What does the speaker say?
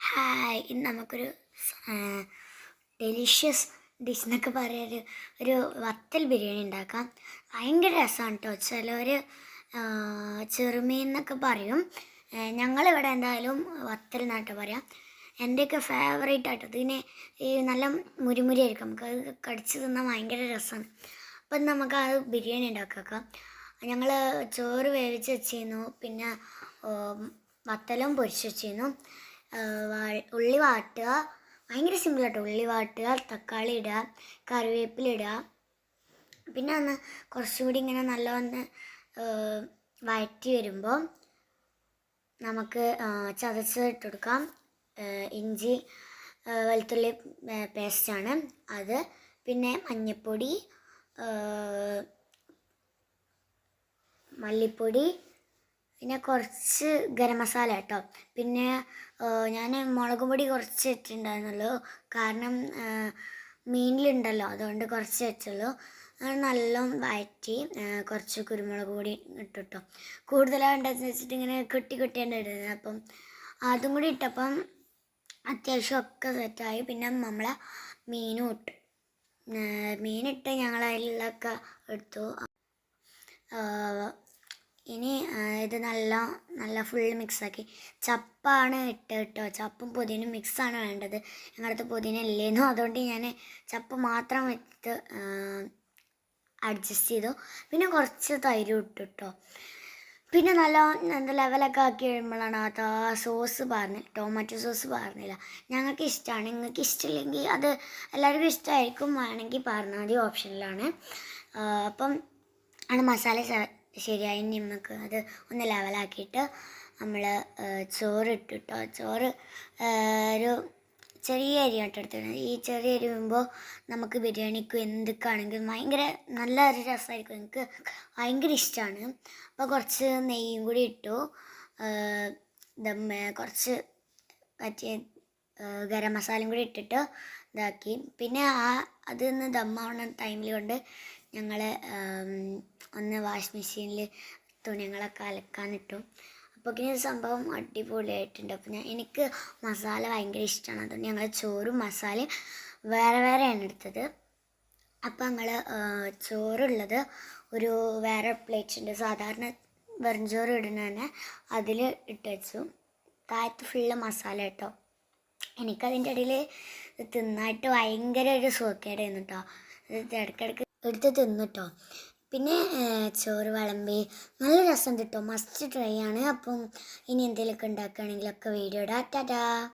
Hi, ഇന്ന് നമുക്കൊരു delicious dish എന്നൊക്കെ പറയാൻ ഒരു വത്തൽ ബിരിയാണി ഉണ്ടാക്കാം. ഭയങ്കര രസമാണ് കേട്ടോ. ചിലവർ ചെറുമീൻ എന്നൊക്കെ പറയും. ഞങ്ങളിവിടെ എന്തായാലും വത്തൽ എന്നാട്ടോ പറയാം. എൻ്റെയൊക്കെ ഫേവറേറ്റ് ആട്ടോ. ഇതിനെ ഈ നല്ല മുരിമുരി ആയിരിക്കും, നമുക്ക് അത് കടിച്ച് തിന്നാൽ ഭയങ്കര രസമാണ്. അപ്പം നമുക്ക് അത് ബിരിയാണി ഉണ്ടാക്കാം. ഞങ്ങൾ ചോറ് വേവിച്ച് വെച്ചിരുന്നു, പിന്നെ വത്തലും പൊരിച്ച് വെച്ചിരുന്നു. ഉള്ളി വാട്ടുക, ഭയങ്കര സിമ്പിളാട്ടോ. ഉള്ളി വാട്ടുക, തക്കാളി ഇടുക, കറിവേപ്പില ഇടുക. പിന്നെ ഒന്ന് കുറച്ചുകൂടി ഇങ്ങനെ നല്ലവണ്ണം വഴറ്റി വരുമ്പോൾ നമുക്ക് ചതച്ച് ഇട്ട് കൊടുക്കാം. ഇഞ്ചി വെളുത്തുള്ളി പേസ്റ്റാണ് അത്. പിന്നെ മഞ്ഞൾപ്പൊടി, മല്ലിപ്പൊടി, പിന്നെ കുറച്ച് ഗരം മസാല കേട്ടോ. പിന്നെ ഞാൻ മുളക് പൊടി കുറച്ച് ഇട്ടിട്ടുണ്ടായിരുന്നുള്ളൂ, കാരണം മീനിലുണ്ടല്ലോ, അതുകൊണ്ട് കുറച്ച് വെച്ചുള്ളൂ. നല്ല വഴറ്റി കുറച്ച് കുരുമുളക് പൊടി ഇട്ടിട്ടോ. കൂടുതലാണ്ടെന്ന് വെച്ചിട്ട് ഇങ്ങനെ കെട്ടിയാണ് ഇടുന്നത്. അപ്പം അതും കൂടി ഇട്ടപ്പം അത്യാവശ്യം ഒക്കെ സെറ്റായി. പിന്നെ നമ്മളെ മീനും ഇട്ടു. മീനിട്ട് ഞങ്ങൾ അതിലൊക്കെ എടുത്തു. ഇനി ഇത് നല്ല ഫുള്ള് മിക്സാക്കി. ചപ്പാണ് ഇട്ട് കേട്ടോ. ചപ്പും പുതിനും മിക്സാണ് വേണ്ടത്. ഞങ്ങളുടെ പുതിന ഇല്ലേന്നു, അതുകൊണ്ട് ഞാൻ ചപ്പ് മാത്രം വെച്ച് അഡ്ജസ്റ്റ് ചെയ്തു. പിന്നെ കുറച്ച് തൈര് ഇട്ടു കേട്ടോ. പിന്നെ എന്താ ലെവലൊക്കെ ആക്കി കഴിയുമ്പോഴാണ് ആ സോസ് ടൊമാറ്റോ സോസ് പറഞ്ഞില്ല. ഞങ്ങൾക്ക് ഇഷ്ടമാണ്. നിങ്ങൾക്ക് ഇഷ്ടമില്ലെങ്കിൽ അത് എല്ലാവർക്കും ഇഷ്ടമായിരിക്കും, വേണമെങ്കിൽ പറഞ്ഞാൽ മതി, ഓപ്ഷനിലാണ്. അപ്പം ആണ് മസാല ശരിയായി. നമുക്ക് അത് ഒന്ന് ലെവലാക്കിയിട്ട് നമ്മൾ ചോറ് ഇട്ടിട്ടോ. ചോറ് ഒരു ചെറിയ അരി എടുത്തിട്ട്, ഈ ചെറിയ അരി വരുമ്പോൾ നമുക്ക് ബിരിയാണിക്കും എന്തൊക്കെയാണെങ്കിലും ഭയങ്കര നല്ലൊരു രസമായിരിക്കും. എനിക്ക് ഭയങ്കര ഇഷ്ടമാണ്. അപ്പോൾ കുറച്ച് നെയ്യും കൂടി ഇട്ടു. കുറച്ച് മറ്റേ ഗരം മസാലയും കൂടി ഇട്ടിട്ട് ഇതാക്കി. പിന്നെ അതിന്ന് ദമ്മാവുന്ന ടൈമിൽ കൊണ്ട് ഞങ്ങൾ ഒന്ന് വാഷ് മെഷീനിൽ തുണികളൊക്കെ അലക്കാനിട്ടു. അപ്പോൾ ഈ സംഭവം അടിപൊളിയായിട്ടുണ്ട്. അപ്പോൾ എനിക്ക് മസാല ഭയങ്കര ഇഷ്ടമാണ്, അതുകൊണ്ട് ഞങ്ങൾ ചോറും മസാലയും വേറെയാണ് എടുത്തത്. അപ്പോൾ ഞങ്ങൾ ചോറുള്ളത് ഒരു വേറെ പ്ലേറ്റ് ഉണ്ട്, സാധാരണ വെറും ചോറ് ഇടുന്ന തന്നെ, അതിൽ ഇട്ട് വെച്ചു. താഴത്ത് ഫുള്ള് മസാല കേട്ടോ. എനിക്കതിൻ്റെ ഇടയിൽ തിന്നായിട്ട് ഭയങ്കര ഒരു സുഖക്കേടായിരുന്നു കേട്ടോ. ഇത് ഇടയ്ക്കിടയ്ക്ക് എടുത്ത് തിന്നിട്ടോ. പിന്നെ ചോറ് വിളമ്പി നല്ല രസം കിട്ടും. മസ്റ്റ് ട്രൈ ആണ്. അപ്പം ഇനി എന്തെങ്കിലുമൊക്കെ ഉണ്ടാക്കുകയാണെങ്കിലൊക്കെ വീഡിയോ ഇടാം. ടാറ്റാ.